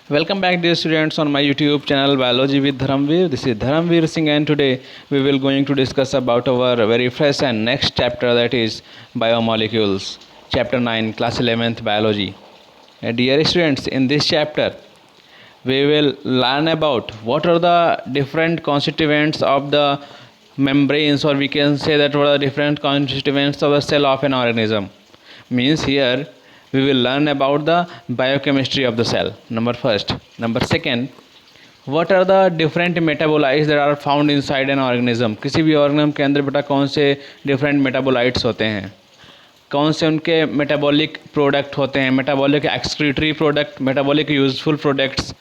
Welcome back dear students on my YouTube channel Biology with Dharamveer. This is Dharamveer Singh and today we will going to discuss about our very fresh and next chapter, that is biomolecules. Chapter 9, class 11th biology. Dear students, in this chapter we will learn about what are the different constituents of the membranes, or we can say that what are the different constituents of a cell of an organism. Means here we will learn about the biochemistry of the cell, number first. Number second, what are the different metabolites that are found inside an organism. किसी भी organism के अंदर बेटा कौन से different metabolites होते हैं, कौन से उनके मेटाबॉलिक प्रोडक्ट होते हैं, metabolic excretory product, metabolic useful products.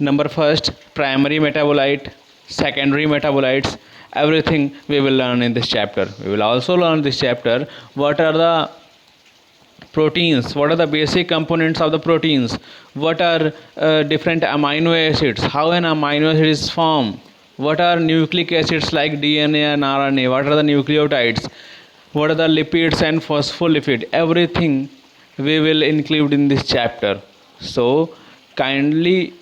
Number first, primary metabolite, secondary metabolites, everything we will learn in this chapter. We will also learn this chapter what are the proteins, what are the basic components of the proteins, what are different amino acids, how an amino acid is formed, what are nucleic acids like DNA and RNA, what are the nucleotides, what are the lipids and phospholipid, everything we will include in this chapter. So kindly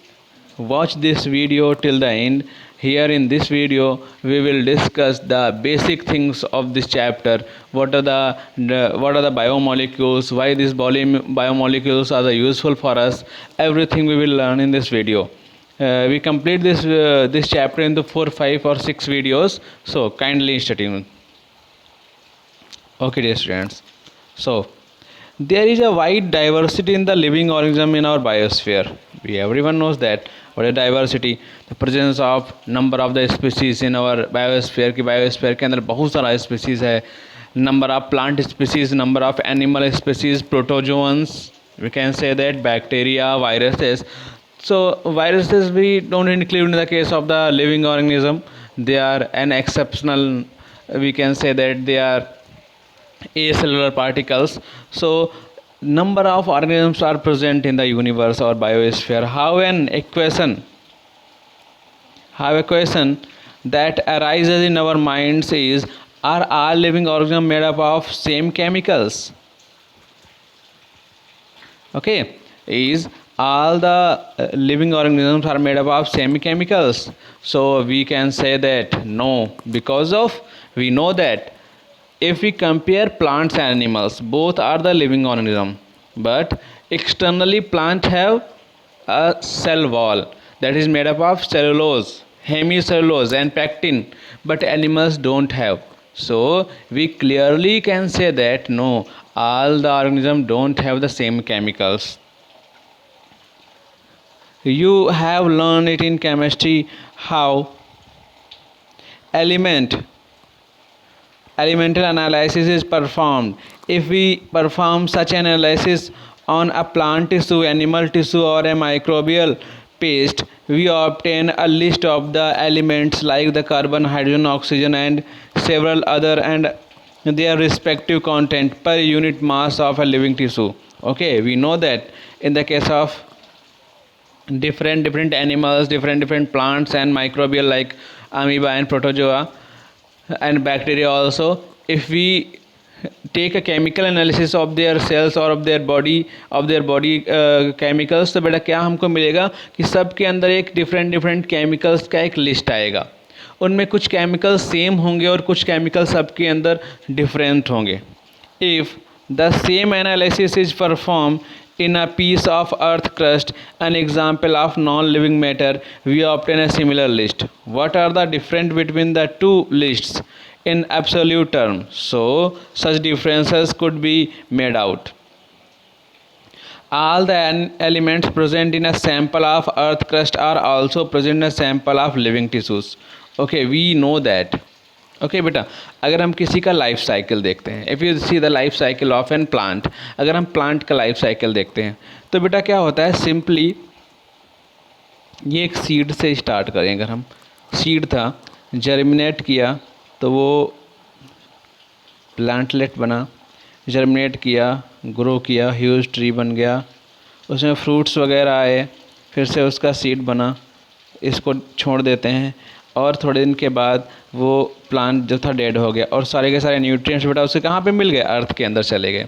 watch this video till the end. Here in this video we will discuss the basic things of this chapter. What are the biomolecules, why these biomolecules are the useful for us, everything we will learn in this video. We complete this chapter into 4, 5 or 6 videos, so kindly stay tuned. Okay dear students, so there is a wide diversity in the living organism in our biosphere. Everyone knows that what is diversity, the presence of number of the species in our biosphere. कि biosphere के अंदर बहुत सारा species है, number of plant species, number of animal species, protozoans, we can say that, bacteria, viruses. So viruses we don't include in the case of the living organism. They are an exceptional, we can say that they are acellular particles. So number of organisms are present in the universe or biosphere. How equation that arises in our minds is, are all living organisms made up of same chemicals? Okay, is all the living organisms are made up of same chemicals? So we can say that no, because of we know that if we compare plants and animals, both are the living organism, but externally plants have a cell wall that is made up of cellulose, hemicellulose and pectin, but animals don't have. So we clearly can say that no, all the organisms don't have the same chemicals. You have learned it in chemistry how elemental analysis is performed. If we perform such an analysis on a plant tissue, animal tissue or a microbial paste, we obtain a list of the elements like the carbon, hydrogen, oxygen and several other and their respective content per unit mass of a living tissue. Okay, we know that in the case of different animals, different plants and microbial like amoeba and protozoa and bacteria also, if we take a chemical analysis of their cells or of their body chemicals, तो बेटा क्या हमको मिलेगा कि सब के अंदर एक डिफरेंट केमिकल्स का एक लिस्ट आएगा. उनमें कुछ केमिकल्स सेम होंगे और कुछ केमिकल्स सबके अंदर डिफरेंट होंगे. If the same analysis is perform in a piece of earth crust, an example of non-living matter, we obtain a similar list. What are the difference between the two lists in absolute terms? So such differences could be made out. All the elements present in a sample of earth crust are also present in a sample of living tissues. Okay, we know that. Okay बेटा, अगर हम किसी का life cycle देखते हैं, if you see the life cycle of an plant, अगर हम plant का लाइफ साइकिल देखते हैं तो बेटा क्या होता है, सिंपली ये एक सीड से स्टार्ट करें. अगर हम सीड था, जर्मिनेट किया तो वो प्लांटलेट बना, जर्मिनेट किया, ग्रो किया, ह्यूज ट्री बन गया, उसमें फ्रूट्स वगैरह आए, फिर से उसका सीड बना, इसको छोड़ देते हैं और थोड़े दिन के बाद वो प्लांट जो था डेड हो गया और सारे के सारे न्यूट्रिएंट्स बेटा उससे कहाँ पे मिल गए, अर्थ के अंदर चले गए.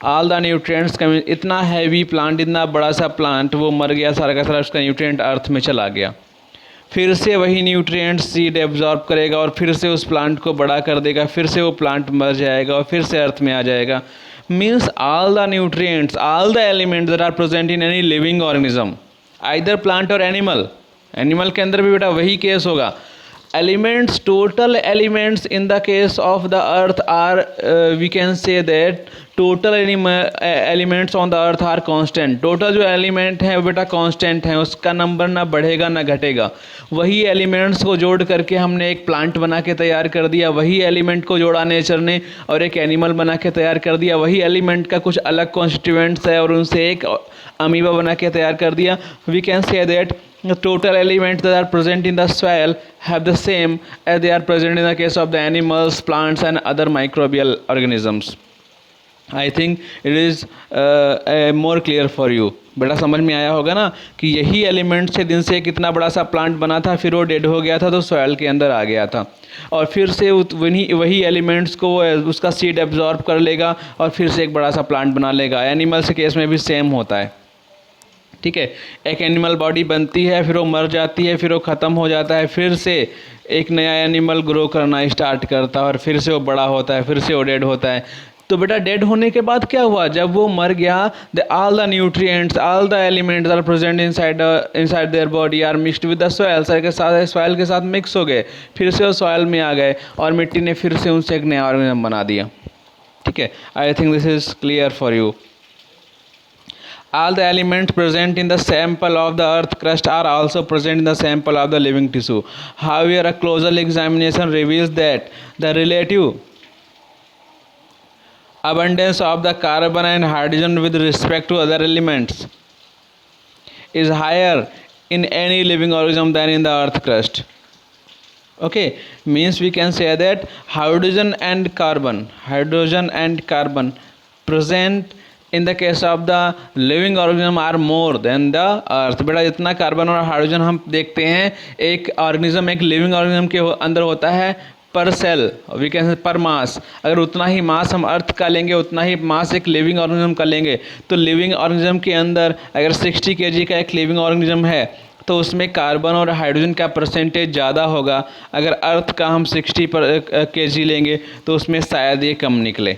ऑल द न्यूट्रिएंट्स कमिंग, इतना हैवी प्लांट, इतना बड़ा सा प्लांट वो मर गया सारा का सारा, उसका न्यूट्रिएंट अर्थ में चला गया। फिर से वही न्यूट्रिएंट सीड एब्जॉर्ब करेगा और फिर से उस प्लांट को बड़ा कर देगा, फिर से वो प्लांट मर जाएगा और फिर से अर्थ में आ जाएगा। Means all the nutrients, all the elements that are present in any living organism, either plant और एनिमल, एनिमल के अंदर भी बेटा वही केस होगा। Elements, total elements in the case of the earth are we can say that total elements on the earth are constant। total जो element है वो बेटा constant है, उसका नंबर ना बढ़ेगा ना घटेगा। वही elements को जोड़ करके हमने एक प्लांट बना के तैयार कर दिया, वही एलिमेंट को जोड़ा नेचर ने और एक एनिमल बना के तैयार कर दिया, वही एलिमेंट का कुछ अलग कॉन्स्टिट्यूएंट्स है और उनसे एक अमीबा बना के तैयार कर दिया। We can say that the total elements that are present in the soil have the same as they are present in the case of the animals, plants and other microbial organisms। I think it is more clear for you। बेटा समझ में आया होगा ना कि यही element से दिन से कितना बड़ा सा प्लांट बना था, फिर वो डेड हो गया था तो सॉइल के अंदर आ गया था और फिर से वही एलिमेंट्स को उसका सीड एब्जॉर्ब कर लेगा और फिर से एक बड़ा सा प्लांट बना लेगा। एनिमल्स के केस में भी सेम होता है, ठीक है। एक एनिमल बॉडी बनती है, फिर वो मर जाती है, फिर वो ख़त्म हो जाता है, फिर से एक नया एनिमल ग्रो करना स्टार्ट करता है और फिर से वो बड़ा होता है, फिर से वो डेड होता है। तो बेटा डेड होने के बाद क्या हुआ, जब वो मर गया, all the nutrients, all the elements are present inside their body are mixed with the soil, soil के साथ मिक्स हो गए, फिर से वो सॉइल में आ गए और मिट्टी ने फिर से उनसे एक नया ऑर्गेनिज्म बना दिया, ठीक है। I think this is clear for you. All the elements present in the sample of the earth crust are also present in the sample of the living tissue. However, a closer examination reveals that the relative abundance of the carbon and hydrogen with respect to other elements is higher in any living organism than in the earth crust। Okay, means we can say that hydrogen and carbon present in the case of the living organism are more than the earth। बेटा जितना carbon और hydrogen हम देखते हैं एक organism, एक living organism के अंदर होता है पर सेल, वी कैन से पर मास, अगर उतना ही मास हम अर्थ का लेंगे उतना ही मास एक लिविंग ऑर्गेनिज्म का लेंगे, तो लिविंग ऑर्गेनिज्म के अंदर अगर 60 kg का एक लिविंग ऑर्गेनिज्म है तो उसमें कार्बन और हाइड्रोजन का परसेंटेज ज़्यादा होगा। अगर अर्थ का हम 60 kg लेंगे तो उसमें शायद ये कम निकले।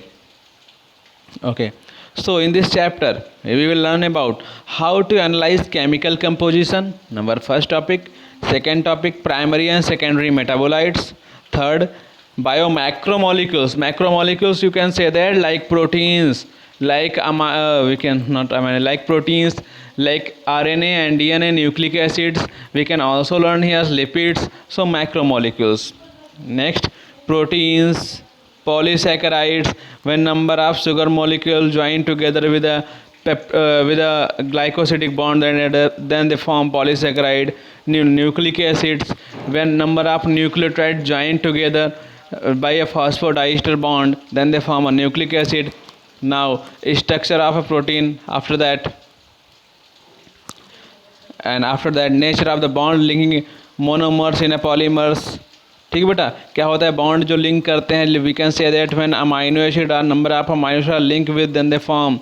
Okay, so in this chapter we will learn about how to analyze chemical composition, number first topic, second topic primary and secondary metabolites, third biomacromolecules, macromolecules you can say that like proteins, like we can not like proteins like RNA and DNA, nucleic acids, we can also learn here lipids, so macromolecules। next proteins, polysaccharides, when number of sugar molecules join together with a glycosidic bond, then they form polysaccharide। nucleic acids, when number of nucleotides join together by a phosphodiester bond, then they form a nucleic acid। now structure of a protein, after that nature of the bond linking monomers in a polymers। ठीक है बेटा, क्या होता है bond जो link करते हैं, we can say that when amino acid are number of amino acid are link with then they form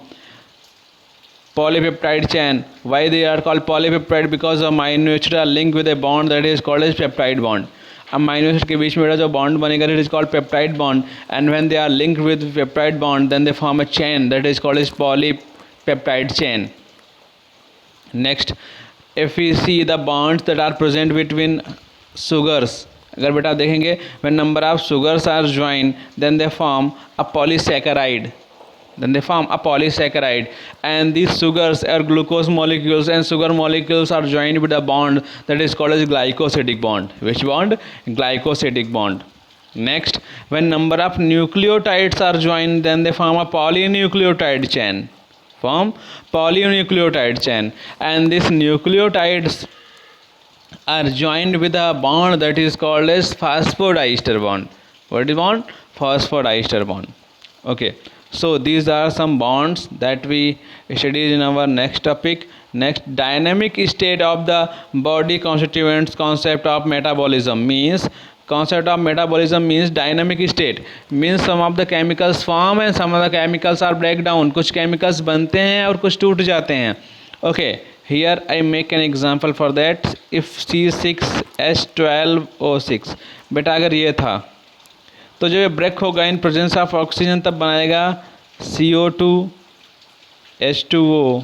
polypeptide chain। why they are called polypeptide, because amino acid are linked with a bond that is called as peptide bond। Amino acid के बीच में बेटा जो bond बनेगा it is called peptide bond, and when they are linked with peptide bond then they form a chain that is called as polypeptide chain. Next if we see the bonds that are present between sugars, अगर बेटा देखेंगे when number of sugars are joined then they form a polysaccharide, and these sugars are glucose molecules, and sugar molecules are joined with a bond that is called as glycosidic bond। which bond? Glycosidic bond। next when number of nucleotides are joined then they form a polynucleotide chain, and these nucleotides are joined with a bond that is called as phosphodiester bond। what is bond? Phosphodiester bond। okay, so these are some bonds that we studied in our next topic। next dynamic state of the body constituents concept of metabolism, means Concept of metabolism means dynamic state, means some of the chemicals form and some of the chemicals are break down. कुछ chemicals बनते हैं और कुछ टूट जाते हैं. Okay, here I make an example for that. If C6H12O6, बेटा अगर ये था तो जब ये ब्रेक होगा इन प्रेजेंस ऑफ ऑक्सीजन तब बनाएगा CO2 H2O,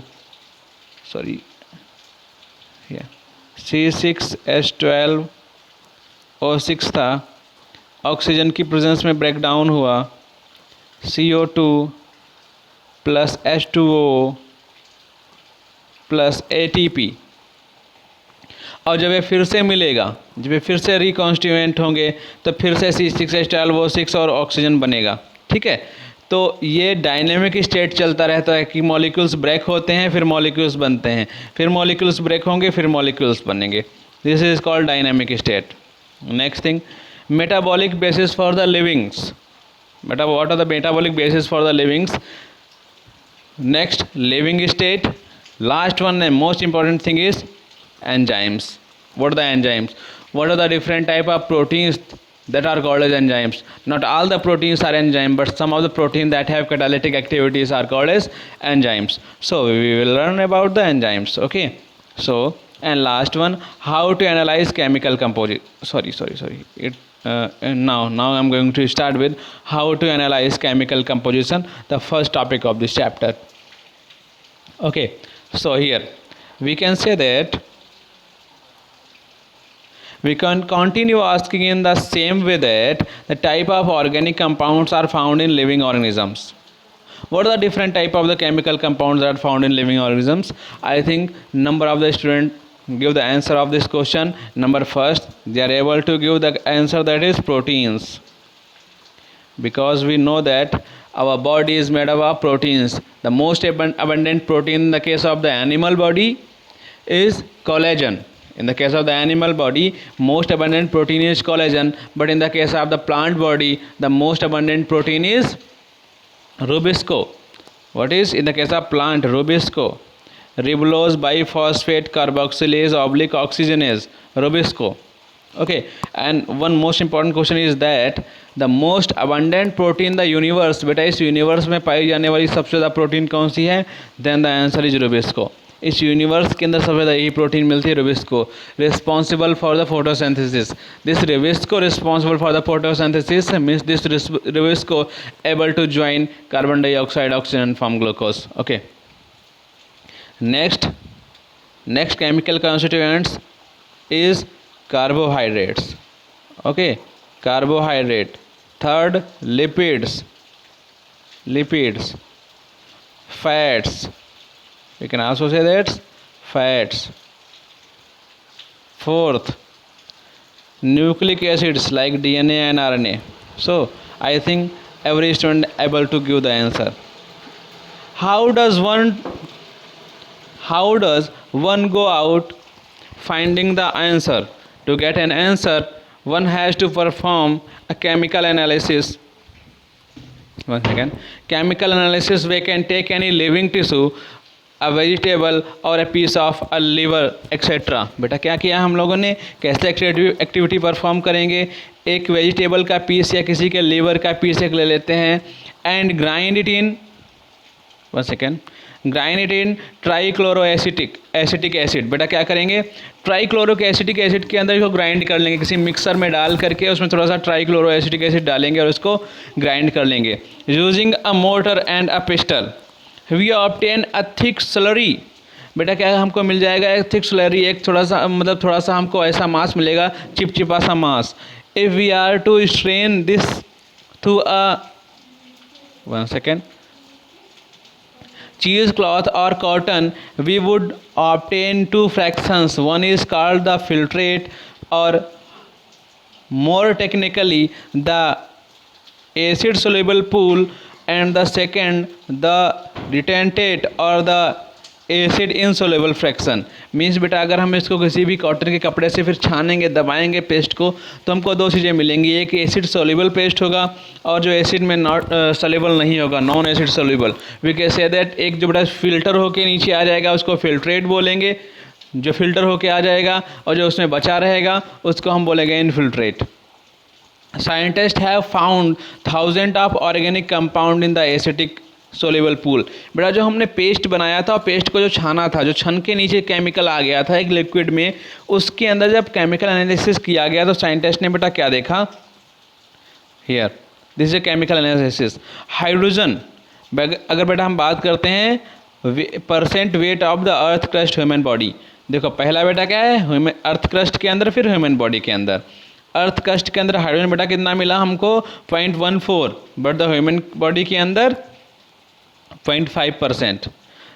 सॉरी C6H12O6 था, ऑक्सीजन की प्रेजेंस में ब्रेक डाउन हुआ, CO2 plus H2O plus ATP, और जब ये फिर से मिलेगा, जब ये फिर से रिकॉन्स्टिट्यूएंट होंगे तो फिर से C6H12O6 और ऑक्सीजन बनेगा. ठीक है, तो ये डायनेमिक स्टेट चलता रहता है कि मॉलिक्यूल्स ब्रेक होते हैं फिर मॉलिक्यूल्स बनते हैं, फिर मॉलिक्यूल्स ब्रेक होंगे फिर मॉलिक्यूल्स बनेंगे. This is called dynamic state. Next thing, metabolic basis for the livings. What are the metabolic basis for the livings? Next, living state. Last one and most important thing is enzymes. What are the enzymes? What are the different type of proteins that are called as enzymes? Not all the proteins are enzymes, but some of the proteins that have catalytic activities are called as enzymes. So we will learn about the enzymes. Okay, so and last one, how to analyze chemical composition. Now I'm going to start with how to analyze chemical composition, the first topic of this chapter. Okay, so here we can say that we can continue asking in the same way that the type of organic compounds are found in living organisms. What are the different type of the chemical compounds that are found in living organisms? I think number of the students give the answer of this question. Number first, they are able to give the answer, that is proteins, because we know that our body is made up of proteins. The most abundant protein in the case of the animal body is collagen. In the case of the animal body, most abundant protein is collagen, but in the case of the plant body, the most abundant protein is rubisco. What is in the case of plant? Rubisco. Ribulose biphosphate carboxylase oblique oxygenase, rubisco. Okay, and one most important question is that the most abundant protein in the universe, बेटा इस universe में पाई जाने वाली सबसे ज़्यादा protein कौन सी है? Then the answer is rubisco. इस यूनिवर्स के अंदर सबसे ज़्यादा यही प्रोटीन मिलती है, rubisco. Responsible for the photosynthesis. This rubisco responsible for the photosynthesis means this rubisco able to join carbon dioxide oxygen from glucose. Okay, next chemical constituents is carbohydrates. Okay, carbohydrate. Third, lipids, fats. We can also say that fats. Fourth, nucleic acids like DNA and RNA. So I think every student able to give the answer. How does one go out finding the answer? To get an answer, one has to perform a chemical analysis. Once again, chemical analysis, we can take any living tissue, a vegetable और a piece of a liver etc. बेटा क्या किया हम लोगों ने, कैसे activity perform करेंगे? एक वेजिटेबल का पीस या किसी के लीवर का पीस एक ले लेते हैं and grind it in trichloro acetic acid. बेटा क्या करेंगे? ट्राइक्लोरो एसिटिक एसिड के अंदर इसको ग्राइंड कर लेंगे, किसी मिक्सर में डाल करके उसमें थोड़ा सा ट्राइक्लोरो एसिटिक एसिड डालेंगे और उसको ग्राइंड कर लेंगे. Using a motor and a pistol we obtain a thick slurry. बेटा क्या हमको मिल जाएगा? एक थिक स्लरी, एक थोड़ा सा हमको ऐसा मास मिलेगा, चिपचिपा सा mass. If we are to strain this through cheese cloth or cotton, we would obtain two fractions. One is called the filtrate or more technically the acid soluble pool, and the second the retentate or the acid insoluble fraction. Means बेटा अगर हम इसको किसी भी cotton के कपड़े से फिर छानेंगे, दबाएंगे पेस्ट को, तो हमको दो चीज़ें मिलेंगी. एक एसिड सोल्यूबल पेस्ट होगा और जो एसिड में नॉट सोल्यूबल नहीं होगा, non acid soluble. We can say that एक जो बेटा फिल्टर होके नीचे आ जाएगा उसको फिल्ट्रेट बोलेंगे, जो फिल्टर होके आ जाएगा, और जो उसमें बचा रहेगा उसको हम बोलेंगे infiltrate. Scientists have found thousands of organic compound in the acidic soluble pool। बेटा जो हमने पेस्ट बनाया था और पेस्ट को जो छाना था, जो छन के नीचे केमिकल आ गया था एक लिक्विड में, उसके अंदर जब केमिकल एनालिसिस किया गया तो साइंटिस्ट ने बेटा क्या देखा, here this is a chemical analysis. Hydrogen, अगर बेटा हम बात करते हैं percent weight of the earth crust human body, देखो पहला बेटा क्या है अर्थ क्रस्ट के अंदर, फिर ह्यूमन बॉडी के अंदर। अर्थ क्रस्ट के अंदर हाइड्रोजन बेटा कितना मिला हमको 0.14, बट द ह्यूमन बॉडी के अंदर 0.5%।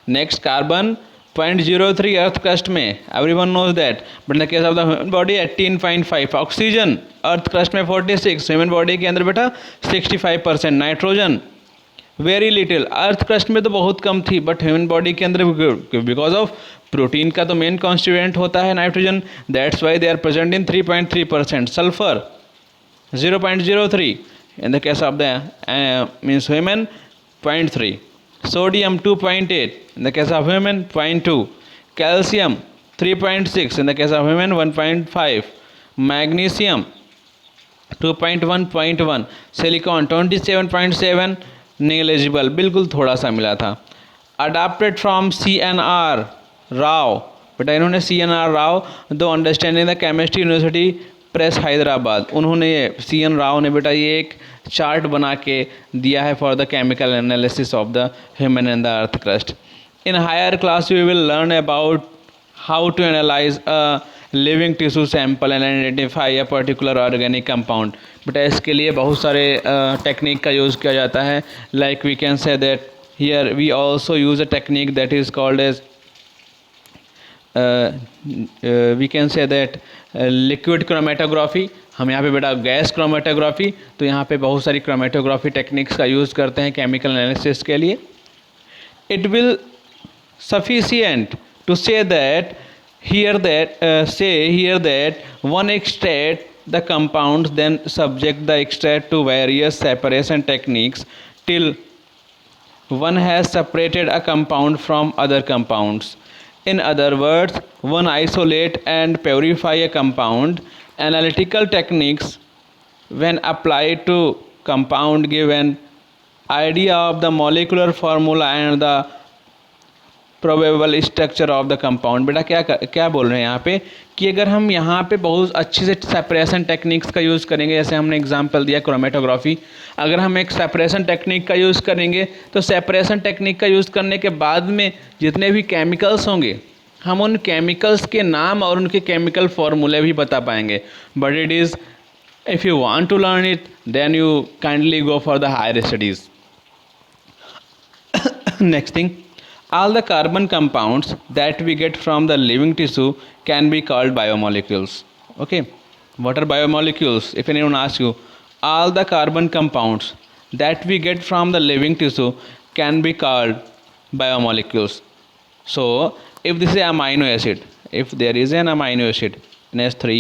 नेक्स्ट कार्बन 0.03 अर्थ क्रस्ट में, everyone knows that, but in the case of the human body 18.5। Oxygen earth crust में 46, ह्यूमन बॉडी के अंदर बेटा 65%। Nitrogen very little, earth crust में तो बहुत कम थी बट ह्यूमन बॉडी के अंदर बिकॉज ऑफ प्रोटीन का तो मेन कॉन्स्टिट्यूएंट होता है nitrogen, that's why they are present in 3.3%। Sulphur 0.03 in the case of the means human 0.3। Sodium 2.8 in the case of human 0.2। Calcium 3.6 in the case of human 1.5। Magnesium 2.1.1। Silicon 27.7, negligible, बिल्कुल थोड़ा सा मिला था। Adapted from CNR Rao, बेटा इन्होंने CNR Rao दो understanding the chemistry university press Hyderabad, उन्होंने ये CN राव ने बेटा ये एक चार्ट बना के दिया है for the chemical analysis of the human and the earth crust. In higher class we will learn about how to analyse a living tissue sample and identify a particular organic compound. बेटा इसके लिए बहुत सारे technique का use किया जाता है, like we can say that here we also use a technique that is called as we can say that liquid chromatography. हम यहाँ पे बेटा गैस क्रोमेटोग्राफी, तो यहाँ पे बहुत सारी क्रोमेटोग्राफी टेक्निक्स का यूज़ करते हैं केमिकल एनालिसिस के लिए। It will sufficient to say that here that one extract the compounds, then subject the extract to various separation techniques till one has separated a compound from other compounds. In other words, one isolate and purify a compound. Analytical techniques when applied to compound give an idea of the molecular formula and the probable structure of the compound. बेटा क्या बोल रहे हैं यहाँ पे कि अगर हम यहाँ पे बहुत अच्छे से सेपरेशन टेक्निक्स का यूज़ करेंगे, जैसे हमने एग्जांपल दिया क्रोमेटोग्राफी, अगर हम एक सेपरेशन टेक्निक का यूज़ करेंगे तो सेपरेशन टेक्निक का यूज़ करने के बाद में जितने भी केमिकल्स होंगे हम उन केमिकल्स के नाम और उनके केमिकल फार्मूले भी बता पाएंगे। But it is if you want to learn it then you kindly go for the higher studies. Next thing, all the carbon compounds that we get from the living tissue can be called biomolecules. Okay, what are biomolecules? If anyone asks you, all the carbon compounds that we get from the living tissue can be called biomolecules. So if this is amino acid, if there is an amino acid NH3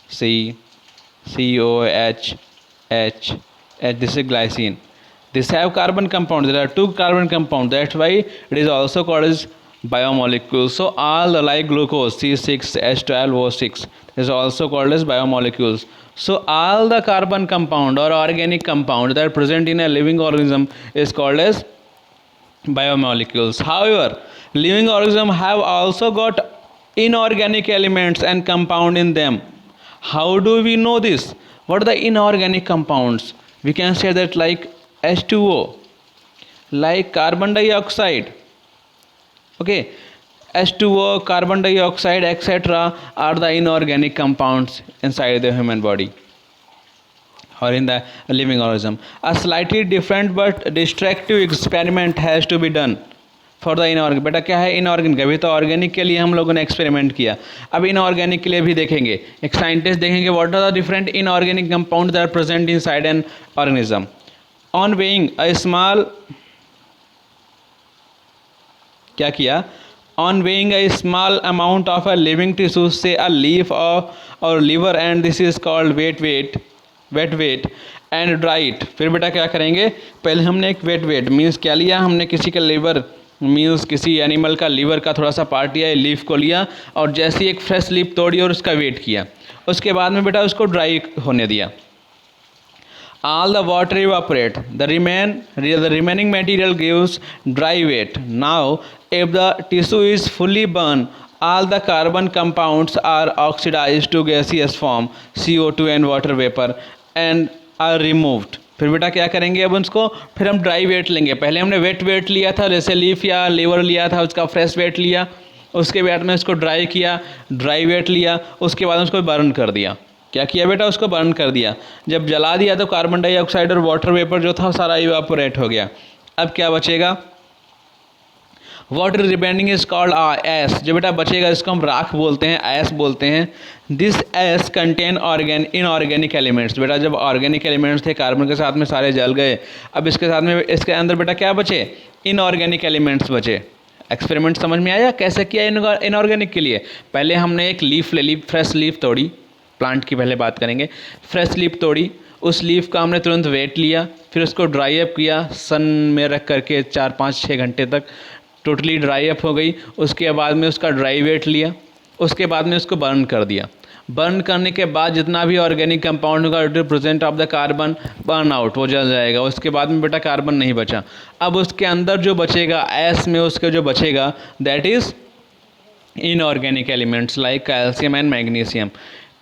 C COH H this is glycine, these have carbon compounds, there are two carbon compounds, that's why it is also called as biomolecules. So all like glucose C6H12O6 is also called as biomolecules. So all the carbon compound or organic compound that are present in a living organism is called as biomolecules. However, living organisms have also got inorganic elements and compound in them. How do we know this? What are the inorganic compounds? We can say that like H2O, like carbon dioxide. Okay, H2O, carbon dioxide, etc. are the inorganic compounds inside the human body or in the living organism. A slightly different but destructive experiment has to be done for the inorganic. बेटा क्या है inorganic? अभी तो organic के लिए हम लोगों ने एक्सपेरिमेंट किया, अब इनऑर्गेनिक के लिए भी देखेंगे। एक साइंटिस्ट देखेंगे what are the different inorganic compound that are present inside an organism. On weighing a small, क्या किया? On weighing a small amount of a living tissue say a leaf or liver and this is called wet weight and dried. फिर बेटा क्या करेंगे, पहले हमने एक wait means क्या लिया, हमने किसी का लिवर मीन्स किसी एनिमल का लिवर का थोड़ा सा पार्ट लिया, लीफ को लिया और जैसे एक फ्रेश लीफ तोड़ी और उसका वेट किया, उसके बाद में बेटा उसको ड्राई होने दिया। all the water evaporate, the remaining material gives dry weight. Now if the tissue is fully burned, all the carbon compounds are oxidized to gaseous form, CO2 and water vapor, and are removed. फिर बेटा क्या करेंगे, अब उसको फिर हम dry wait लेंगे. पहले हमने वेट वेट लिया था, जैसे लीफ या लीवर लिया था, उसका फ्रेश वेट लिया, उसके बाद में उसको ड्राई किया, ड्राई वेट लिया, उसके बाद उसको बर्न कर दिया. क्या किया बेटा, उसको बर्न कर दिया. जब जला दिया तो कार्बन डाइऑक्साइड और वाटर वेपर जो था सारा इवापोरेट हो गया. अब क्या बचेगा, water remaining is called S. जो बेटा बचेगा इसको हम राख बोलते हैं, एस बोलते हैं. This S contain inorganic elements. बेटा जब ऑर्गेनिक एलिमेंट्स थे कार्बन के साथ में सारे जल गए, अब इसके साथ में इसके अंदर बेटा क्या बचे, इनऑर्गेनिक एलिमेंट्स बचे. एक्सपेरिमेंट समझ में आया कैसे किया इनऑर्गेनिक के लिए. पहले हमने एक लीफ ले ली, फ्रेश लीफ तोड़ी, प्लांट की पहले बात करेंगे. फ्रेश लीफ तोड़ी, उस लीफ का हमने तुरंत वेट लिया, फिर उसको ड्राई अप किया सन में रख करके 4-5-6 घंटे तक, टोटली ड्राई अप हो गई. उसके बाद में उसका ड्राई वेट लिया, उसके बाद में उसको बर्न कर दिया. बर्न करने के बाद जितना भी ऑर्गेनिक कंपाउंड होगा 80% of the carbon burn out, वो जल जाएगा. उसके बाद में बेटा कार्बन नहीं बचा. अब उसके अंदर जो बचेगा एस में, उसके जो बचेगा that is inorganic elements like calcium and magnesium.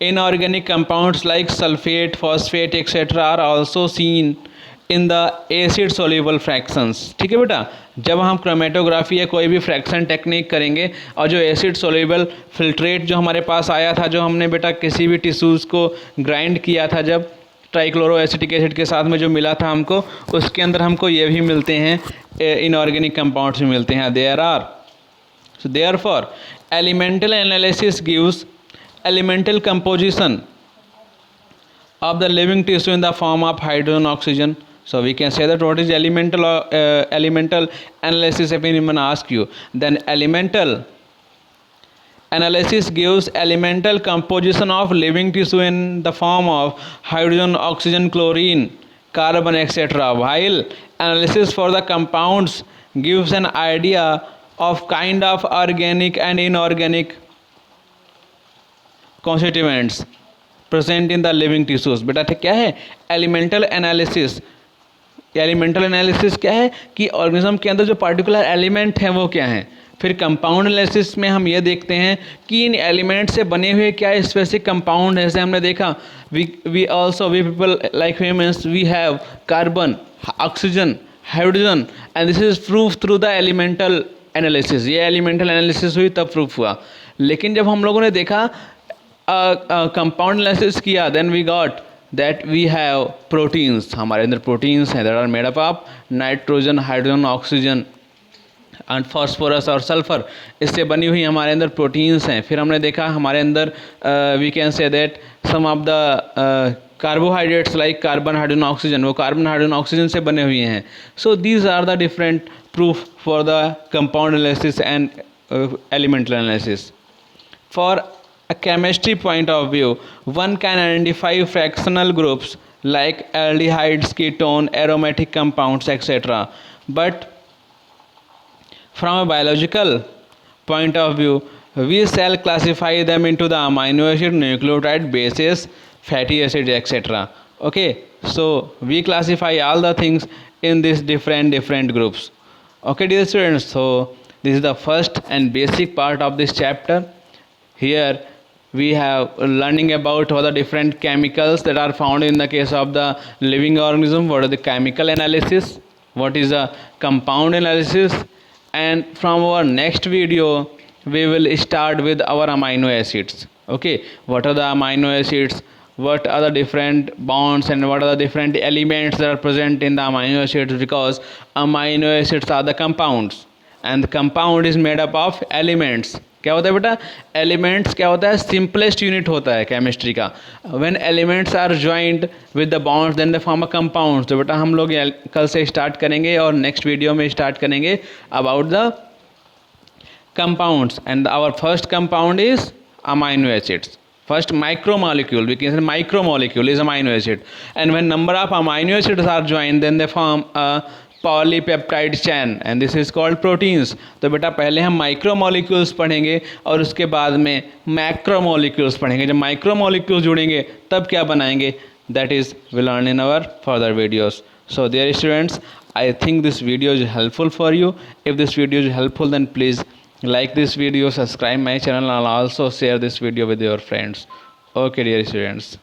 Inorganic compounds like sulfate, phosphate, etc. are also seen in the acid soluble fractions. ठीक है बेटा, जब हम क्रोमेटोग्राफी या कोई भी फ्रैक्शन टेक्निक करेंगे और जो एसिड सोल्यूबल फिल्ट्रेट जो हमारे पास आया था, जो हमने बेटा किसी भी टिश्यूज़ को ग्राइंड किया था, जब ट्राइक्लोरो एसिटिक एसिड के साथ में जो मिला था हमको, उसके अंदर हमको ये भी मिलते हैं, इनऑर्गेनिक कंपाउंड्स भी मिलते हैं. Therefore elemental analysis gives elemental composition of the living tissue in the form of hydrogen, oxygen. So we can say that what is elemental analysis. If anyone ask you, then elemental analysis gives elemental composition of living tissue in the form of hydrogen, oxygen, chlorine, carbon, etc. While analysis for the compounds gives an idea of kind of organic and inorganic constituents present in the living tissues. बेटा ठीक क्या है elemental analysis. Elemental analysis क्या है कि organism के अंदर जो पार्टिकुलर एलिमेंट हैं वो क्या हैं. फिर कंपाउंड एनालिसिस में हम ये देखते हैं कि इन एलिमेंट से बने हुए क्या स्पेसिफिक कंपाउंड है. जैसे हमने देखा we people like humans we have carbon, oxygen, hydrogen, and this is proof through the elemental analysis. ये एलिमेंटल एनालिसिस हुई तब प्रूफ हुआ. लेकिन जब हम लोगों ने देखा कंपाउंड एनालिसिस किया, then we got that we have proteins. हमारे अंदर प्रोटीन्स हैं that are made up of nitrogen, hydrogen, oxygen and phosphorus और सल्फर. इससे बनी हुई हमारे अंदर प्रोटीन्स हैं. फिर हमने देखा हमारे अंदर we can say that some of the carbohydrates like carbon, hydrogen, oxygen, वो कार्बन, हाइड्रोजन, ऑक्सीजन से बने हुए हैं. So these are the different proof for the compound analysis and elemental analysis. For a chemistry point of view, one can identify fractional groups like aldehydes, ketone, aromatic compounds, etc. But from a biological point of view, we shall classify them into the amino acid, nucleotide, bases, fatty acids, etc. Okay, so we classify all the things in these different groups. Okay dear students, so this is the first and basic part of this chapter. Here we have learning about all the different chemicals that are found in the case of the living organism, what is the chemical analysis, what is the compound analysis, and from our next video we will start with our amino acids. Okay, what are the amino acids, what are the different bonds and what are the different elements that are present in the amino acids, because amino acids are the compounds and the compound is made up of elements. क्या होता है बेटा, elements क्या होता है, simplest unit होता है chemistry का. When elements are joint with the bonds then they form a compound. तो बेटा हम लोग कल से स्टार्ट करेंगे और नेक्स्ट वीडियो में स्टार्ट करेंगे about the compounds, and our first compound is amino acids. First micromolecule, we can say micromolecule is amino acid, and when number of amino acids are joined then they form a polypeptide chain and this is called proteins. तो बेटा पहले हम micromolecules पढ़ेंगे और उसके बाद में macromolecules पढ़ेंगे. जब माइक्रोमोलिक्यूल्स जुड़ेंगे तब क्या बनाएंगे, that is we learn in our further videos. So dear students, I think this video is helpful for you. If this video is helpful, then please like this video, subscribe my channel, and also share this video with your friends. Okay dear students.